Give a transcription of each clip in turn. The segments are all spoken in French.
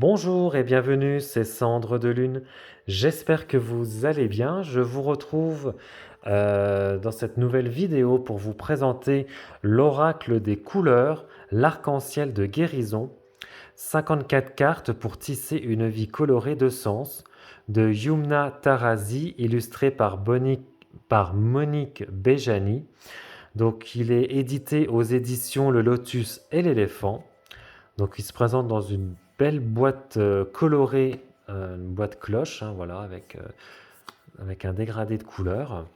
Bonjour et bienvenue, c'est Cendre de Lune. J'espère que vous allez bien. Je vous retrouve dans cette nouvelle vidéo pour vous présenter l'oracle des couleurs, l'arc-en-ciel de guérison. 54 cartes pour tisser une vie colorée de sens, de Yumna Tarazi, illustré par Monique Béjani. Donc il est édité aux éditions Le Lotus et l'Éléphant. Donc il se présente dans une belle boîte colorée, une boîte cloche, hein, voilà, avec un dégradé de couleurs.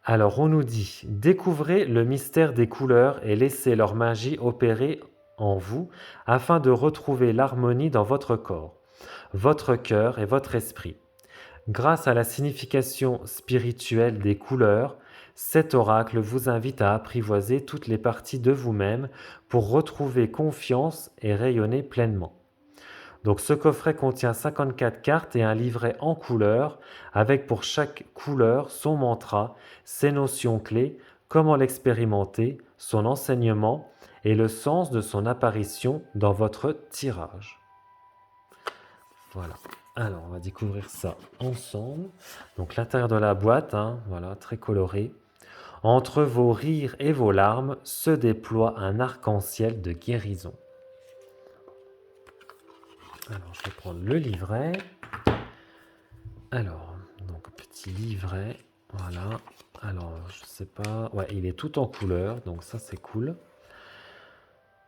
Alors on nous dit, découvrez le mystère des couleurs et laissez leur magie opérer en vous afin de retrouver l'harmonie dans votre corps, votre cœur et votre esprit. Grâce à la signification spirituelle des couleurs, cet oracle vous invite à apprivoiser toutes les parties de vous-même pour retrouver confiance et rayonner pleinement. Donc ce coffret contient 54 cartes et un livret en couleurs avec pour chaque couleur son mantra, ses notions clés, comment l'expérimenter, son enseignement et le sens de son apparition dans votre tirage. Voilà. Alors, on va découvrir ça ensemble. Donc, l'intérieur de la boîte, hein, voilà, très coloré. Entre vos rires et vos larmes se déploie un arc-en-ciel de guérison. Alors, je vais prendre le livret. Alors, donc, petit livret. Voilà. Alors, je sais pas. Ouais, il est tout en couleur, donc ça, c'est cool.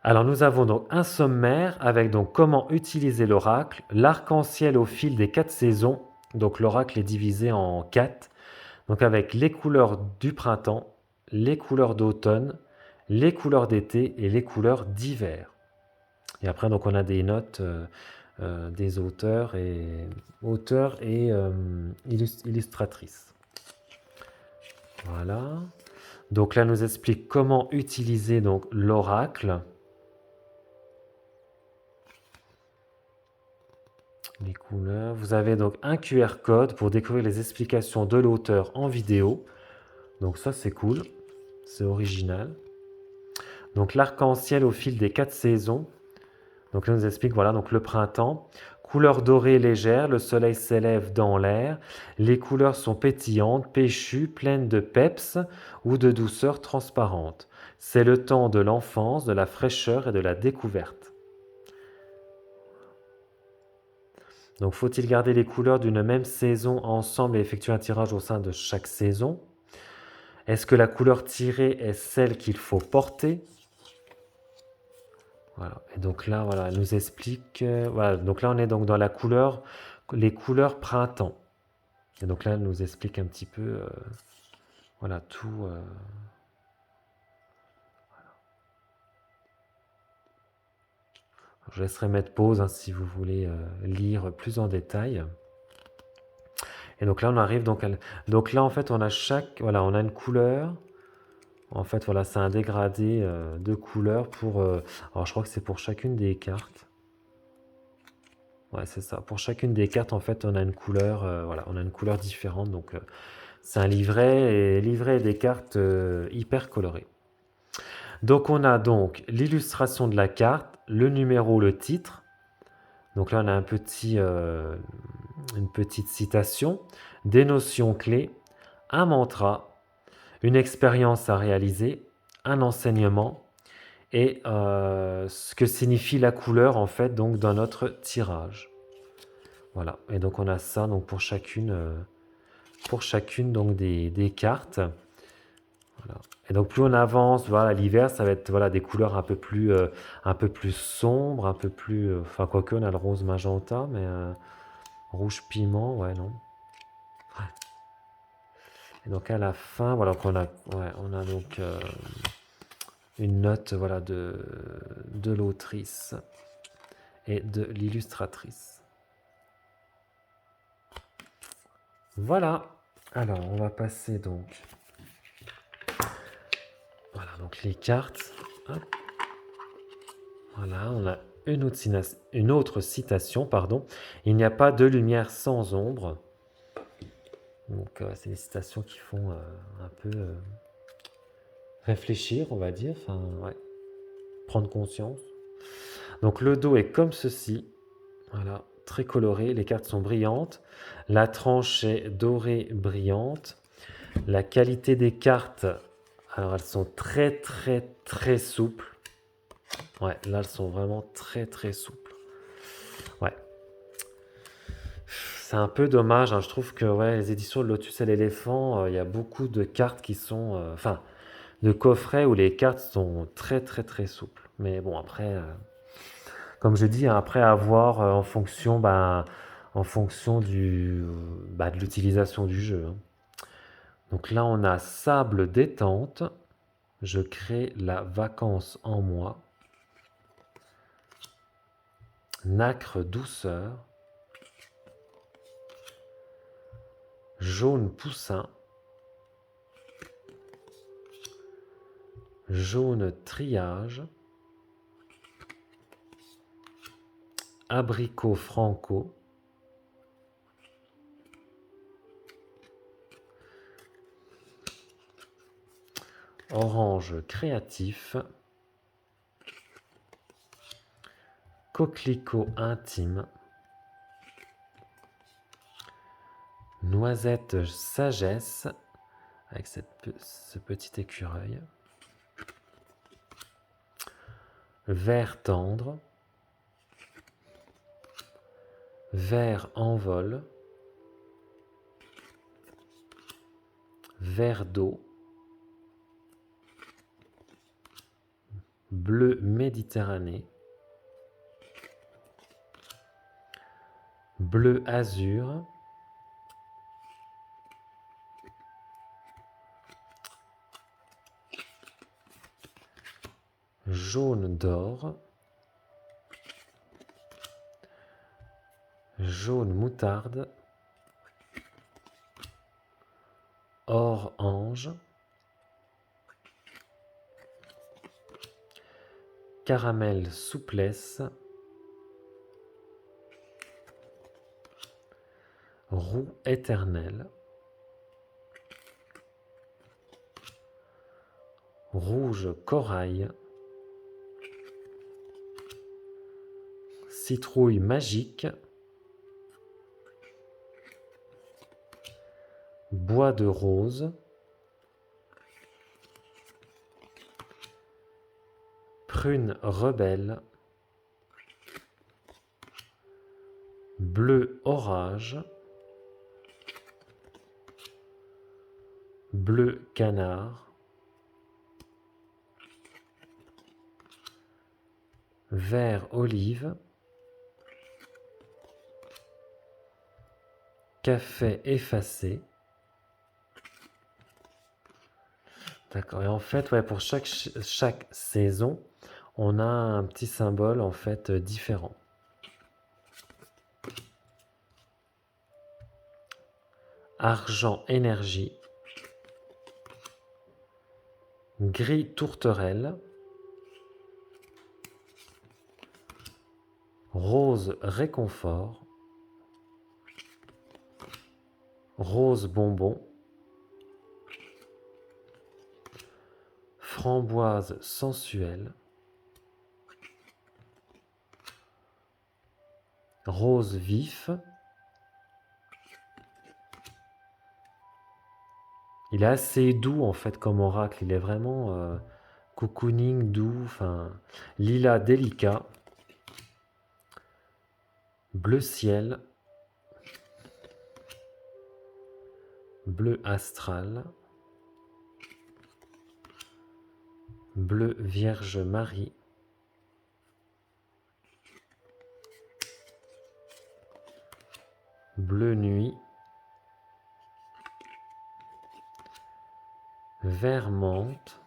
Alors nous avons donc un sommaire avec donc comment utiliser l'oracle, l'arc-en-ciel au fil des 4 saisons. Donc l'oracle est divisé en 4. Donc avec les couleurs du printemps, les couleurs d'automne, les couleurs d'été et les couleurs d'hiver. Et après donc on a des notes des auteurs et illustratrices. Voilà. Donc là nous explique comment utiliser donc l'oracle. Les couleurs. Vous avez donc un QR code pour découvrir les explications de l'auteur en vidéo. Donc ça c'est cool, c'est original. Donc l'arc-en-ciel au fil des 4 saisons. Donc là on nous explique, voilà, donc le printemps. Couleur dorée légère, le soleil s'élève dans l'air. Les couleurs sont pétillantes, péchues, pleines de peps ou de douceur transparente. C'est le temps de l'enfance, de la fraîcheur et de la découverte. Donc, faut-il garder les couleurs d'une même saison ensemble et effectuer un tirage au sein de chaque saison? Est-ce que la couleur tirée est celle qu'il faut porter? Voilà. Et donc là, voilà, elle nous explique. Voilà. Donc là, on est donc dans la couleur, les couleurs printemps. Et donc là, elle nous explique un petit peu, voilà, tout. Je laisserai mettre pause hein, si vous voulez lire plus en détail. Et donc là, on arrive donc là, en fait, on a voilà, on a une couleur. En fait, voilà, c'est un dégradé de couleurs pour. Alors, je crois que c'est pour chacune des cartes. Ouais, c'est ça. Pour chacune des cartes, en fait, on a une couleur. Voilà, on a une couleur différente. Donc, c'est un livret des cartes hyper colorées. Donc, on a donc l'illustration de la carte, le numéro, le titre. Donc là, on a une petite citation, des notions clés, un mantra, une expérience à réaliser, un enseignement et ce que signifie la couleur en fait donc dans notre tirage. Voilà. Et donc on a ça donc pour chacune donc des cartes. Voilà. Et donc plus on avance, voilà, l'hiver ça va être voilà des couleurs un peu plus sombres, un peu plus, enfin quoique on a le rose magenta, mais rouge piment, ouais non. Ouais. Et donc à la fin, voilà, on a donc une note voilà, de l'autrice et de l'illustratrice. Voilà. Alors, on va passer donc. Voilà, donc les cartes. Hop. Voilà, on a une autre citation, pardon. Il n'y a pas de lumière sans ombre. Donc, c'est des citations qui font un peu réfléchir, on va dire. Enfin, ouais, prendre conscience. Donc, le dos est comme ceci. Voilà, très coloré, les cartes sont brillantes. La tranche est dorée brillante. La qualité des cartes, alors elles sont très très très souples. Ouais, là elles sont vraiment très très souples. Ouais. C'est un peu dommage, hein. Je trouve que ouais, les éditions de Lotus et l'éléphant, il y a beaucoup de cartes qui sont... Enfin, de coffrets où les cartes sont très très très souples. Mais bon, après, comme je dis, hein, après avoir en fonction de l'utilisation du jeu, hein. Donc là, on a sable détente. Je crée la vacance en moi. Nacre douceur. Jaune poussin. Jaune triage. Abricot franco. Orange créatif. Coquelicot intime. Noisette sagesse avec ce petit écureuil. Vert tendre. Vert envol. Vert d'eau. Bleu Méditerranée. Bleu azur. Jaune d'or. Jaune moutarde. Or ange. Caramel souplesse. Roux éternel. Rouge corail. Citrouille magique. Bois de rose. Prune rebelle. Bleu orage. Bleu canard. Vert olive. Café effacé. D'accord. Et en fait, ouais, pour chaque saison, on a un petit symbole en fait différent. Argent énergie. Gris tourterelle. Rose réconfort. Rose bonbon. Framboise sensuelle. Rose vif. Il est assez doux en fait comme oracle, il est vraiment cocooning doux, enfin lilas délicat. Bleu ciel. Bleu astral. Bleu Vierge Marie. Bleu nuit. Vert menthe.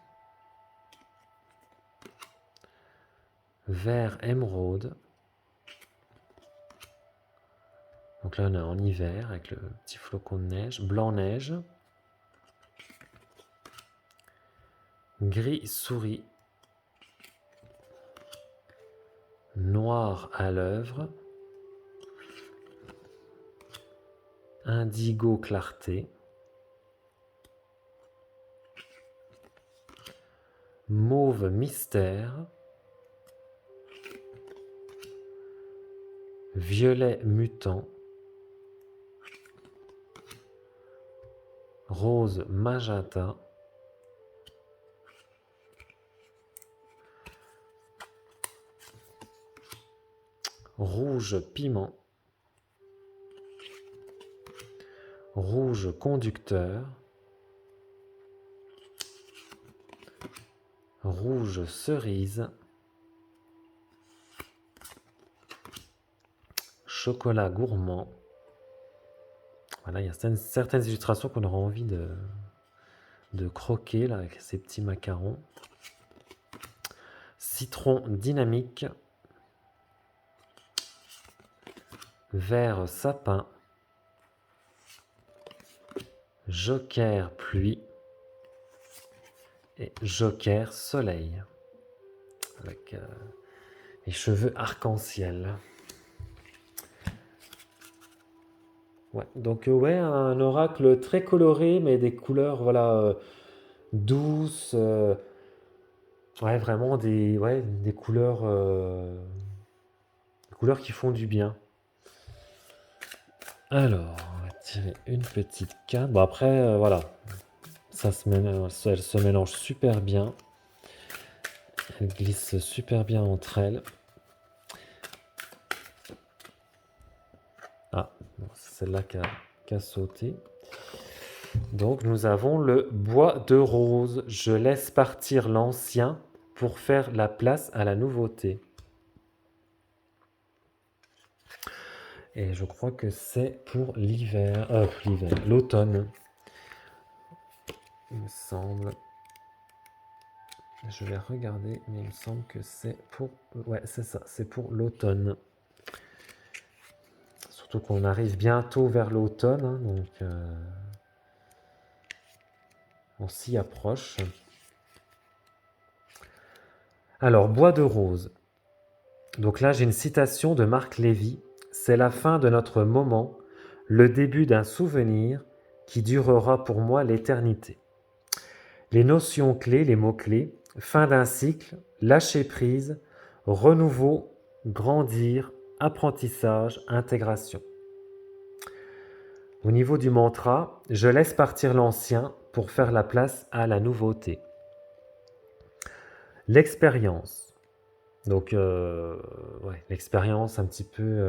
Vert émeraude. Donc là on est en hiver avec le petit flocon de neige. Blanc neige. Gris souris. Noir à l'œuvre. Indigo clarté. Mauve mystère. violet mutant, rose magenta, rouge piment, rouge conducteur, rouge cerise, chocolat gourmand. Voilà, il y a certaines illustrations qu'on aura envie de croquer là, avec ces petits macarons. Citron dynamique, vert sapin, joker pluie et joker soleil, avec les cheveux arc-en-ciel. Ouais, donc ouais, un oracle très coloré, mais des couleurs voilà, douces. Ouais, vraiment des couleurs qui font du bien. Alors, on va tirer une petite carte. Bon, après, voilà, elle se mélange super bien. Elle glisse super bien entre elles. Ah, bon, c'est celle-là qui a sauté. Donc, nous avons le bois de rose. Je laisse partir l'ancien pour faire la place à la nouveauté. Et je crois que c'est pour l'automne. Il me semble. Je vais regarder, mais il me semble que c'est pour... Ouais, c'est ça, c'est pour l'automne. Surtout qu'on arrive bientôt vers l'automne, hein, donc on s'y approche. Alors, bois de rose. Donc là, j'ai une citation de Marc Lévy. C'est la fin de notre moment, le début d'un souvenir qui durera pour moi l'éternité. Les notions clés, les mots-clés, fin d'un cycle, lâcher prise, renouveau, grandir, apprentissage, intégration. Au niveau du mantra, je laisse partir l'ancien pour faire la place à la nouveauté. L'expérience. Donc, l'expérience un petit peu,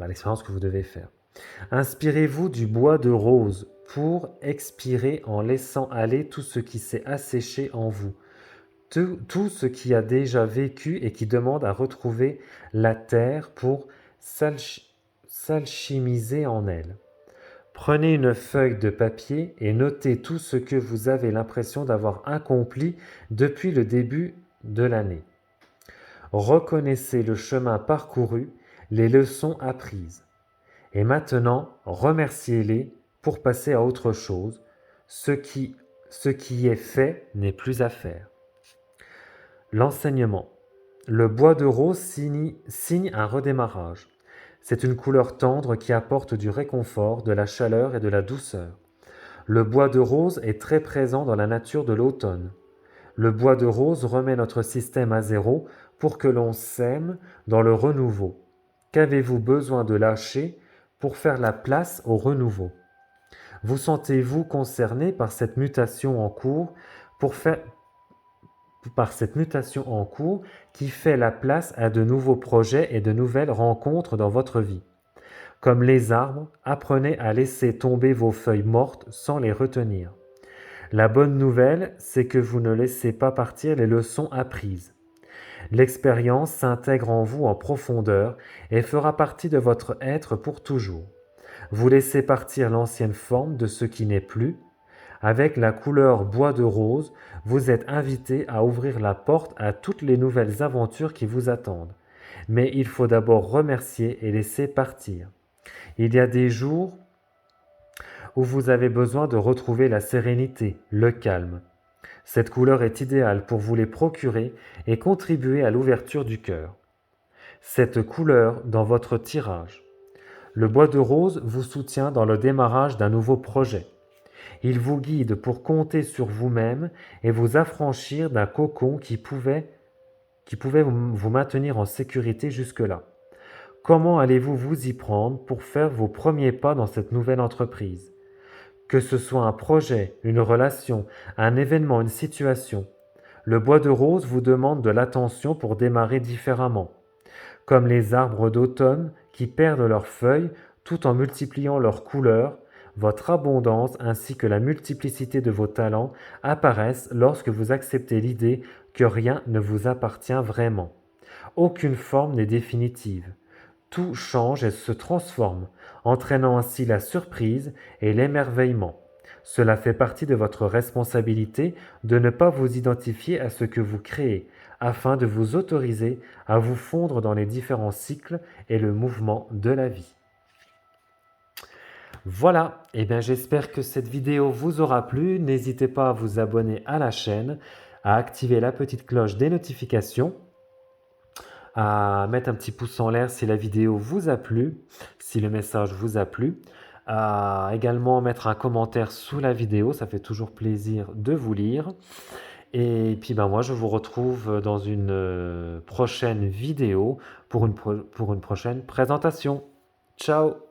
l'expérience que vous devez faire. Inspirez-vous du bois de rose pour expirer en laissant aller tout ce qui s'est asséché en vous, tout ce qui a déjà vécu et qui demande à retrouver la terre pour s'alchimiser en elle. Prenez une feuille de papier et notez tout ce que vous avez l'impression d'avoir accompli depuis le début de l'année. Reconnaissez le chemin parcouru, les leçons apprises. Et maintenant, remerciez-les pour passer à autre chose. Ce qui est fait n'est plus à faire. L'enseignement. Le bois de rose signe un redémarrage. C'est une couleur tendre qui apporte du réconfort, de la chaleur et de la douceur. Le bois de rose est très présent dans la nature de l'automne. Le bois de rose remet notre système à zéro pour que l'on sème dans le renouveau. Qu'avez-vous besoin de lâcher pour faire la place au renouveau? Vous sentez-vous concerné par cette mutation en cours qui fait la place à de nouveaux projets et de nouvelles rencontres dans votre vie? Comme les arbres, apprenez à laisser tomber vos feuilles mortes sans les retenir. La bonne nouvelle, c'est que vous ne laissez pas partir les leçons apprises. L'expérience s'intègre en vous en profondeur et fera partie de votre être pour toujours. Vous laissez partir l'ancienne forme de ce qui n'est plus. Avec la couleur bois de rose, vous êtes invité à ouvrir la porte à toutes les nouvelles aventures qui vous attendent. Mais il faut d'abord remercier et laisser partir. Il y a des jours où vous avez besoin de retrouver la sérénité, le calme. Cette couleur est idéale pour vous les procurer et contribuer à l'ouverture du cœur. Cette couleur dans votre tirage. Le bois de rose vous soutient dans le démarrage d'un nouveau projet. Il vous guide pour compter sur vous-même et vous affranchir d'un cocon qui pouvait vous maintenir en sécurité jusque-là. Comment allez-vous vous y prendre pour faire vos premiers pas dans cette nouvelle entreprise? Que ce soit un projet, une relation, un événement, une situation, le bois de rose vous demande de l'attention pour démarrer différemment. Comme les arbres d'automne qui perdent leurs feuilles tout en multipliant leurs couleurs, votre abondance ainsi que la multiplicité de vos talents apparaissent lorsque vous acceptez l'idée que rien ne vous appartient vraiment. Aucune forme n'est définitive. Tout change et se transforme, entraînant ainsi la surprise et l'émerveillement. Cela fait partie de votre responsabilité de ne pas vous identifier à ce que vous créez, afin de vous autoriser à vous fondre dans les différents cycles et le mouvement de la vie. Voilà, et bien j'espère que cette vidéo vous aura plu. N'hésitez pas à vous abonner à la chaîne, à activer la petite cloche des notifications, à mettre un petit pouce en l'air si la vidéo vous a plu, si le message vous a plu, à également mettre un commentaire sous la vidéo, ça fait toujours plaisir de vous lire. Et puis ben moi je vous retrouve dans une prochaine vidéo pour une prochaine présentation. Ciao!